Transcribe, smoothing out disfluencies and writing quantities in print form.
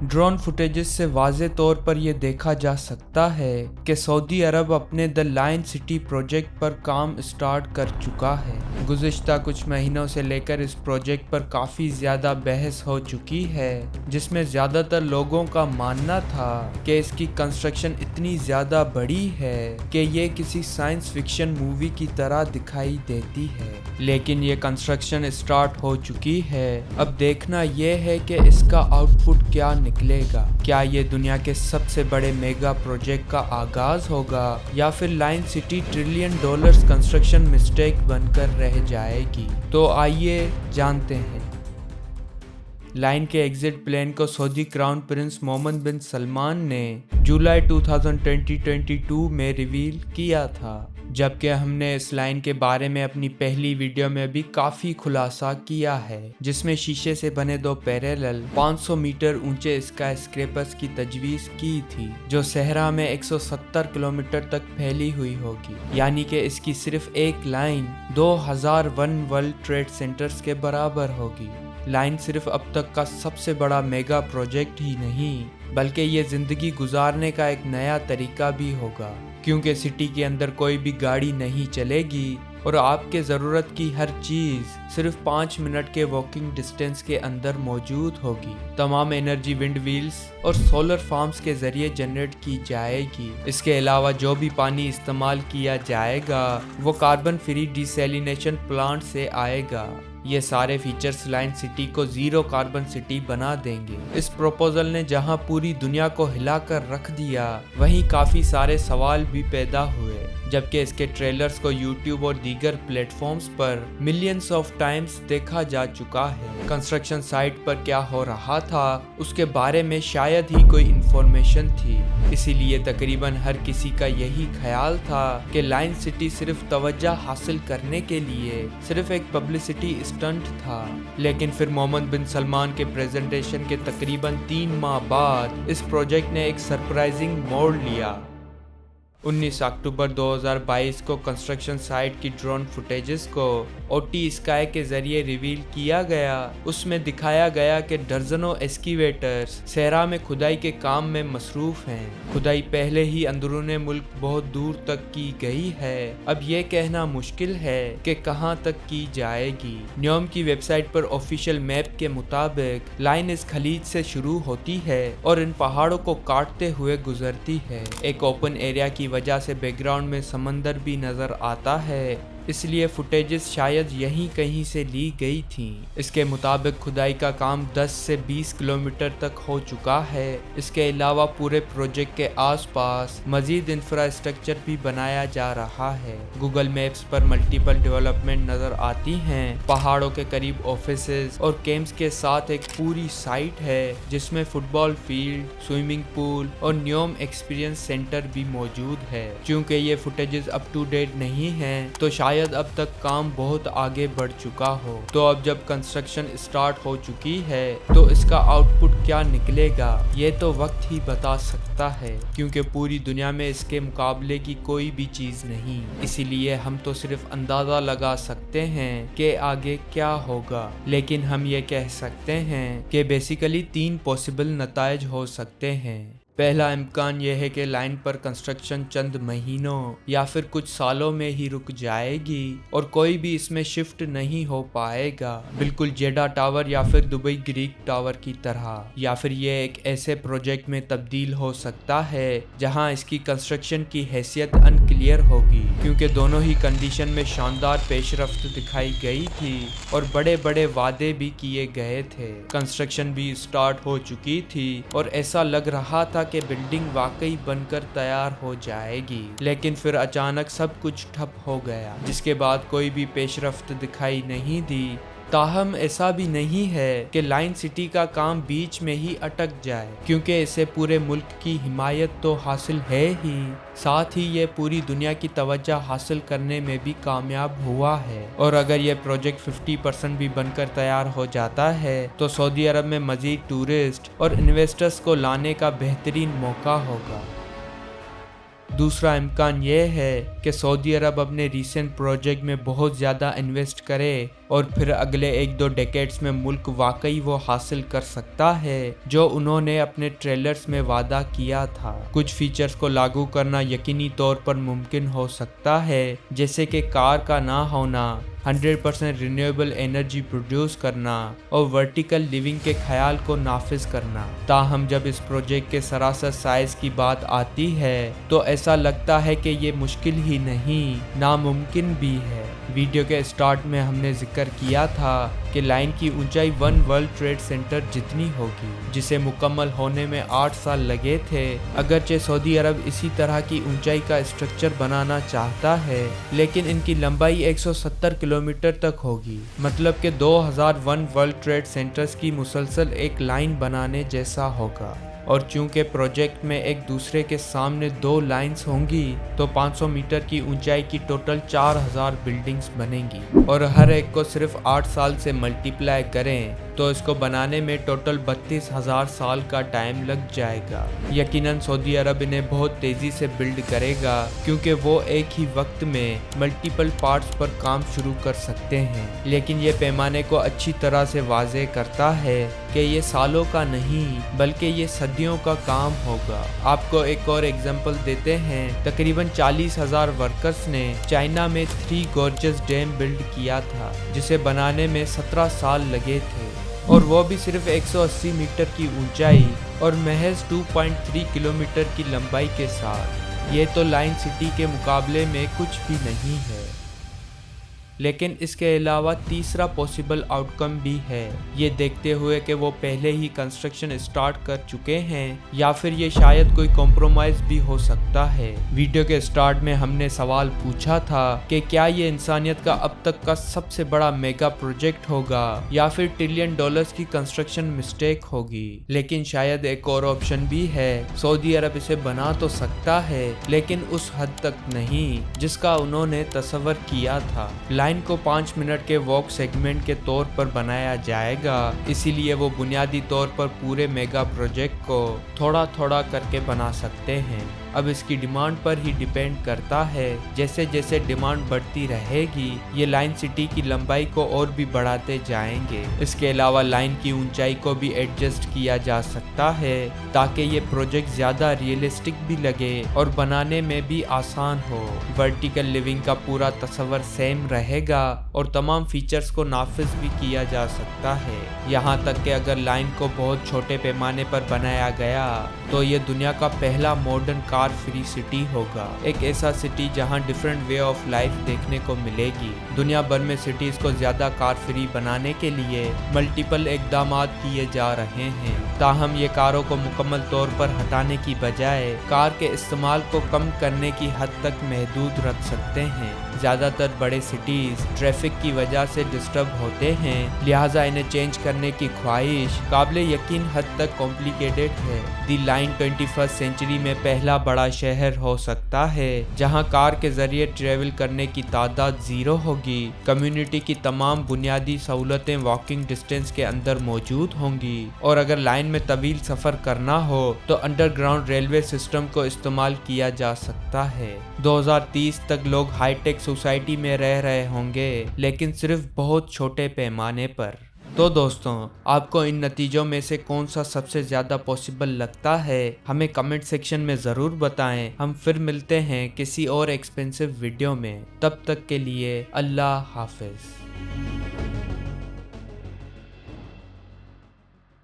Drone footages से वाज़े तौर पर यह देखा जा सकता है कि सऊदी अरब अपने द लाइन सिटी प्रोजेक्ट पर काम स्टार्ट कर चुका है। गुज़िश्ता कुछ महीनों से लेकर इस प्रोजेक्ट पर काफ़ी ज़्यादा बहस हो चुकी है, जिसमें ज़्यादातर लोगों का मानना था कि इसकी कंस्ट्रक्शन इतनी ज़्यादा बड़ी है कि ये किसी साइंस फिक्शन मूवी की तरह दिखाई देती है। लेकिन ये कंस्ट्रक्शन स्टार्ट हो चुकी है। अब देखना यह है कि इसका आउटपुट क्या निकलेगा। क्या ये दुनिया के सबसे बड़े मेगा प्रोजेक्ट का आगाज होगा या फिर line city $1 trillion construction mistake बनकर रह जाएगी। तो आइए जानते हैं। लाइन के एग्जिट प्लान को सऊदी क्राउन प्रिंस मोहम्मद बिन सलमान ने जुलाई 2022 में रिवील किया था, जबकि हमने इस लाइन के बारे में अपनी पहली वीडियो में भी काफ़ी खुलासा किया है, जिसमें शीशे से बने 2 पैरेलल 500 मीटर ऊंचे स्काई स्क्रैपर्स की तजवीज़ की थी, जो सहरा में 170 किलोमीटर तक फैली हुई होगी। यानी कि इसकी सिर्फ एक लाइन 2001 वर्ल्ड ट्रेड सेंटर्स के बराबर होगी। लाइन सिर्फ अब तक का सबसे बड़ा मेगा प्रोजेक्ट ही नहीं, बल्कि ये ज़िंदगी गुजारने का एक नया तरीका भी होगा, क्योंकि सिटी के अंदर कोई भी गाड़ी नहीं चलेगी और आपके ज़रूरत की हर चीज़ सिर्फ 5 मिनट के वॉकिंग डिस्टेंस के अंदर मौजूद होगी। तमाम एनर्जी विंड व्हील्स और सोलर फार्म्स के ज़रिए जनरेट की जाएगी। इसके अलावा जो भी पानी इस्तेमाल किया जाएगा वो कार्बन फ्री डिसैलिनेशन प्लांट से आएगा। ये सारे फीचर्स लाइन सिटी को ज़ीरो कार्बन सिटी बना देंगे। इस प्रपोजल ने जहां पूरी दुनिया को हिलाकर रख दिया, वहीं काफ़ी सारे सवाल भी पैदा हुए, जबकि इसके ट्रेलर्स को यूट्यूब और दीगर प्लेटफॉर्म्स पर मिलियंस ऑफ टाइम्स देखा जा चुका है। कंस्ट्रक्शन साइट पर क्या हो रहा था उसके बारे में शायद ही कोई इंफॉर्मेशन थी, इसीलिए तकरीबन हर किसी का यही ख्याल था कि लाइन सिटी सिर्फ तवज्जो हासिल करने के लिए सिर्फ एक पब्लिसिटी स्टंट था। लेकिन फिर मोहम्मद बिन सलमान के प्रेजेंटेशन के तकरीबन 3 माह बाद इस प्रोजेक्ट ने एक सरप्राइजिंग मोड़ लिया। 19 अक्टूबर 2022 को कंस्ट्रक्शन साइट की ड्रोन फुटेजेस को OT स्काई के जरिए रिवील किया गया। उसमें दिखाया गया कि दर्जनों एक्सकीवेटर्स सहरा में खुदाई के काम में मसरूफ हैं। खुदाई पहले ही अंदरूने मुल्क बहुत दूर तक की गई है। अब ये कहना मुश्किल है कि कहां तक की जाएगी। न्योम की वेबसाइट पर ऑफिशियल मैप के मुताबिक लाइन इस खलीज से शुरू होती है और इन पहाड़ों को काटते हुए गुजरती है। एक ओपन एरिया की वजह से बैकग्राउंड में समंदर भी नजर आता है, इसलिए फुटेजेस शायद यहीं कहीं से ली गई थी। इसके मुताबिक खुदाई का काम 10 से 20 किलोमीटर तक हो चुका है। इसके अलावा पूरे प्रोजेक्ट के आसपास मजीद इंफ्रास्ट्रक्चर भी बनाया जा रहा है। गूगल मैप्स पर मल्टीपल डेवलपमेंट नजर आती हैं। पहाड़ों के करीब ऑफिसेज और कैंप्स के साथ एक पूरी साइट है, जिसमें फुटबॉल फील्ड, स्विमिंग पूल और न्योम एक्सपीरियंस सेंटर भी मौजूद है। क्योंकि ये फुटेजेस अप टू डेट नहीं हैं, तो शायद अब तक काम बहुत आगे बढ़ चुका हो। तो अब जब कंस्ट्रक्शन स्टार्ट हो चुकी है तो इसका आउटपुट क्या निकलेगा ये तो वक्त ही बता सकता है, क्योंकि पूरी दुनिया में इसके मुकाबले की कोई भी चीज नहीं। इसीलिए हम तो सिर्फ अंदाजा लगा सकते हैं कि आगे क्या होगा। लेकिन हम ये कह सकते हैं कि बेसिकली 3 पॉसिबल नताइज हो सकते हैं। पहला इम्कान यह है कि लाइन पर कंस्ट्रक्शन चंद महीनों या फिर कुछ सालों में ही रुक जाएगी और कोई भी इसमें शिफ्ट नहीं हो पाएगा, बिल्कुल जेडा टावर या फिर दुबई ग्रीक टावर की तरह। या फिर यह एक ऐसे प्रोजेक्ट में तब्दील हो सकता है जहां इसकी कंस्ट्रक्शन की हैसियत अनक्लियर होगी, क्योंकि दोनों ही कंडीशन में शानदार पेशरफ्त दिखाई गई थी और बड़े बड़े वादे भी किए गए थे। कंस्ट्रक्शन भी स्टार्ट हो चुकी थी और ऐसा लग रहा था कि बिल्डिंग वाकई बनकर तैयार हो जाएगी। लेकिन फिर अचानक सब कुछ ठप हो गया, जिसके बाद कोई भी पेशरफ्त दिखाई नहीं दी। ताहम ऐसा भी नहीं है कि लाइन सिटी का काम बीच में ही अटक जाए, क्योंकि इसे पूरे मुल्क की हिमायत तो हासिल है ही, साथ ही ये पूरी दुनिया की तवज्जो हासिल करने में भी कामयाब हुआ है। और अगर ये प्रोजेक्ट 50% भी बनकर तैयार हो जाता है तो सऊदी अरब में मजीद टूरिस्ट और इन्वेस्टर्स को लाने का बेहतरीन मौका होगा। दूसरा इम्कान ये है कि सऊदी अरब अपने रीसेंट प्रोजेक्ट में बहुत ज़्यादा इन्वेस्ट करे और फिर अगले 1-2 डेकेड्स में मुल्क वाकई वो हासिल कर सकता है जो उन्होंने अपने ट्रेलर्स में वादा किया था। कुछ फीचर्स को लागू करना यकीनी तौर पर मुमकिन हो सकता है, जैसे कि कार का ना होना, 100% रिन्यूएबल एनर्जी प्रोड्यूस करना और वर्टिकल लिविंग के ख्याल को नाफिज करना। ताहम जब इस प्रोजेक्ट के सरासर साइज की बात आती है तो ऐसा लगता है कि ये मुश्किल ही नहीं, नामुमकिन भी है। वीडियो के स्टार्ट में हमने जिक्र किया था कि लाइन की ऊंचाई 1 वर्ल्ड ट्रेड सेंटर जितनी होगी, जिसे मुकम्मल होने में 8 साल लगे थे। अगरचे सऊदी अरब इसी तरह की ऊंचाई का स्ट्रक्चर बनाना चाहता है, लेकिन इनकी लंबाई 170 किलोमीटर तक होगी, मतलब कि 2001 वर्ल्ड ट्रेड सेंटर्स की मुसलसल एक लाइन बनाने जैसा होगा। और चूंकि प्रोजेक्ट में एक दूसरे के सामने 2 लाइंस होंगी तो 500 मीटर की ऊंचाई की टोटल 4000 बिल्डिंग्स बनेंगी और हर एक को सिर्फ 8 साल से मल्टीप्लाई करें तो इसको बनाने में टोटल 32,000 साल का टाइम लग जाएगा। यकीनन सऊदी अरब इन्हें बहुत तेजी से बिल्ड करेगा क्योंकि वो एक ही वक्त में मल्टीपल पार्ट्स पर काम शुरू कर सकते हैं, लेकिन ये पैमाने को अच्छी तरह से वाज़ेह करता है कि ये सालों का नहीं बल्कि ये सदियों का काम होगा। आपको एक और एग्जांपल देते हैं। तकरीबन 40,000 वर्कर्स ने चाइना में 3 गॉर्जियस डैम बिल्ड किया था, जिसे बनाने में 17 साल लगे थे, और वो भी सिर्फ 180 मीटर की ऊंचाई और महज 2.3 किलोमीटर की लंबाई के साथ। ये तो लाइन सिटी के मुकाबले में कुछ भी नहीं है। लेकिन इसके अलावा तीसरा पॉसिबल आउटकम भी है, ये देखते हुए कि वो पहले ही कंस्ट्रक्शन स्टार्ट कर चुके हैं या फिर ये शायद कोई कॉम्प्रोमाइज भी हो सकता है। वीडियो के स्टार्ट में हमने सवाल पूछा था कि क्या ये इंसानियत का अब तक का सबसे बड़ा मेगा प्रोजेक्ट होगा या फिर $1 ट्रिलियन की कंस्ट्रक्शन मिस्टेक होगी। लेकिन शायद एक और ऑप्शन भी है, सऊदी अरब इसे बना तो सकता है लेकिन उस हद तक नहीं जिसका उन्होंने तस्वर किया था। लाइन को 5 मिनट के वॉक सेगमेंट के तौर पर बनाया जाएगा, इसीलिए वो बुनियादी तौर पर पूरे मेगा प्रोजेक्ट को थोड़ा थोड़ा करके बना सकते हैं। अब इसकी डिमांड पर ही डिपेंड करता है। जैसे जैसे डिमांड बढ़ती रहेगी ये लाइन सिटी की लंबाई को और भी बढ़ाते जाएंगे। इसके अलावा लाइन की ऊंचाई को भी एडजस्ट किया जा सकता है ताकि ये प्रोजेक्ट ज्यादा रियलिस्टिक भी लगे और बनाने में भी आसान हो। वर्टिकल लिविंग का पूरा तस्वर सेम रहेगा और तमाम फीचर्स को नाफिज भी किया जा सकता है। यहाँ तक कि अगर लाइन को बहुत छोटे पैमाने पर बनाया गया तो ये दुनिया का पहला मॉडर्न कार फ्री सिटी होगा। एक ऐसा सिटी जहां डिफरेंट वे ऑफ लाइफ देखने को मिलेगी। दुनिया भर में सिटीज को ज्यादा कार फ्री बनाने के लिए मल्टीपल इकदामात किए जा रहे हैं। ताहम ये कारों को मुकम्मल तौर पर हटाने की बजाय कार के इस्तेमाल को कम करने की हद तक महदूद रख सकते हैं। ज्यादातर बड़े सिटीज ट्रैफिक की वजह से डिस्टर्ब होते हैं, लिहाजा इन्हें चेंज करने की ख्वाहिश काबिल यकीन हद तक कॉम्प्लिकेटेड है। दी लाइन 21वीं सेंचुरी में पहला बड़ा शहर हो सकता है जहां कार के जरिए ट्रेवल करने की तादाद 0 होगी। कम्युनिटी की तमाम बुनियादी सहूलतें वॉकिंग डिस्टेंस के अंदर मौजूद होंगी और अगर लाइन में तवील सफर करना हो तो अंडरग्राउंड रेलवे सिस्टम को इस्तेमाल किया जा सकता है। 2030 तक लोग हाईटेक सोसाइटी में रह रहे होंगे, लेकिन सिर्फ बहुत छोटे पैमाने पर। तो दोस्तों, आपको इन नतीजों में से कौन सा सबसे ज़्यादा पॉसिबल लगता है, हमें कमेंट सेक्शन में ज़रूर बताएं। हम फिर मिलते हैं किसी और एक्सपेंसिव वीडियो में। तब तक के लिए अल्लाह हाफिज़।